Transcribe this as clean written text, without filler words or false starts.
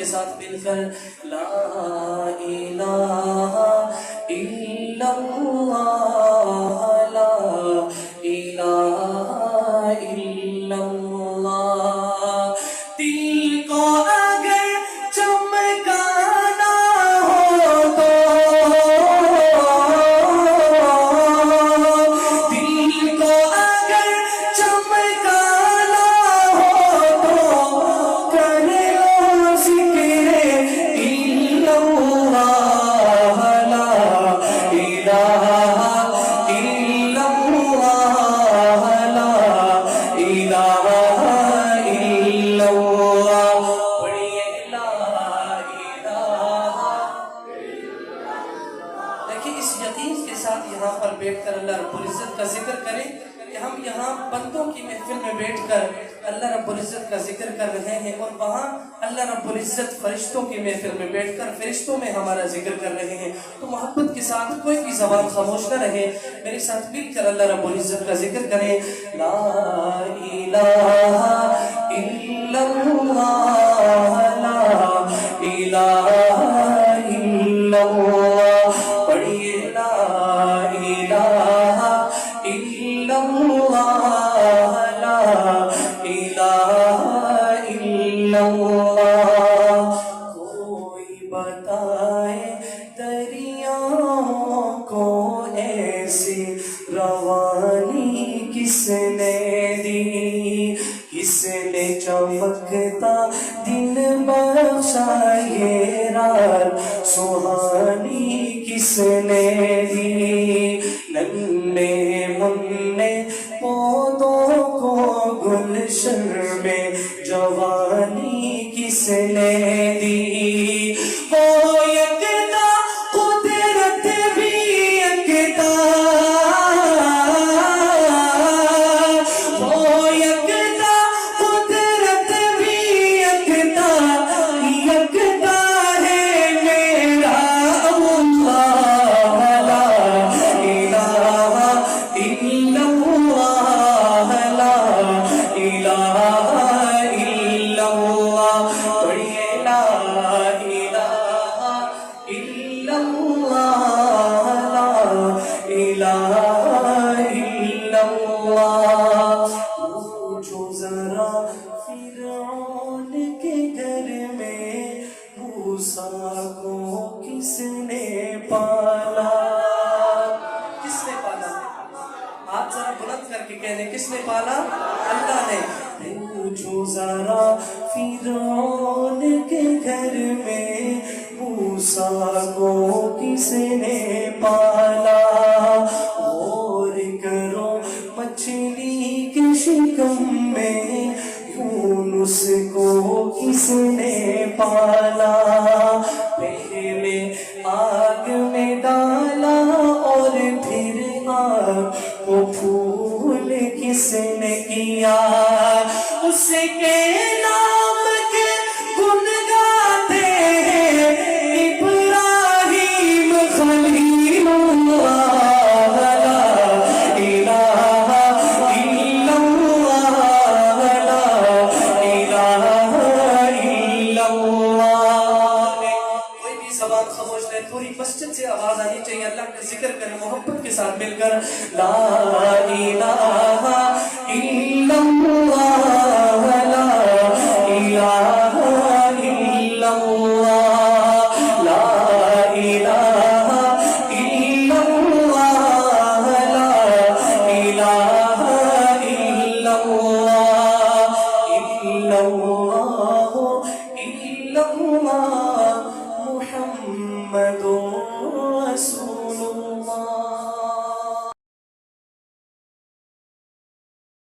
کے ساتھ مل کر لا الہ الا اللہ لا الہ الا اللہ دل کو اگر چمکانا ہو تو دل کو اگر چمکانا ہو تو کر لو ذکر الا اللہ لا الہ الا اللہ لا الہ الا اللہ پڑھیے لا الہ۔ دیکھیں اس یقین کے ساتھ یہاں پر بیٹھ کر اللہ رب العزت کا ذکر کریں کہ ہم یہاں بندوں کی محفل میں بیٹھ کر اللہ رب العزت کا ذکر کر رہے ہیں اور وہاں اللہ رب العزت فرشتوں کی محفل میں بیٹھ کر فرشتوں میں ہمارا ذکر کر رہے ہیں، تو محبت کے ساتھ کوئی بھی زبان خاموش نہ رہے، میرے ساتھ مل کر اللہ رب العزت کا ذکر کریں لا الہ الا اللہ لا الہ الا اللہ پڑھیے لا الہ الا اللہ لا الہ الا اللہ کوئی بتائے دریاؤں کو ایسی روانی کس نے دی، کس نے چمکتا دن بخشا یہ رات سہانی کس نے دی، ننھے منھے پودوں کو گلشن میں جوانی کس نے دی، وہ یکتا قدرت بھی یکتا، وہ یکتا قدرت بھی یکتا، یکتا ہے میرا اللہ لا الہ الا اللہ لا الہ الا اللہ پڑھیے لا الہ الا اللہ لا الہ الا اللہ پوچھو ذرا فرعون کے گھر میں موسیٰ کو کس نے پالا، کس نے پالا؟ آپ ذرا بلند کر کے کہنے کس نے پالا؟ اللہ نے۔ پوچھو ذرا فرعون کے گھر میں موسیٰ کو کس نے پالا، اور کرو مچھلی کے شکم میں یونس کو کس نے پالا، پہلے آگ میں ڈالا اور پھر آگ کو پھول کس نے کیا، اس کے نام کے گن گاتے ہیں ابراہیم خلیل اللہ لا الہ الا اللہ لا الہ الا اللہ۔ کوئی بھی زبان خاموش نہیں، پوری مسجد سے آواز آنی چاہیے، اللہ کا ذکر کریں محبت کے ساتھ مل کر لا الہ الا اللہ لا الہ الا اللہ لا الہ الا اللہ لا الہ الا اللہ الا اللہ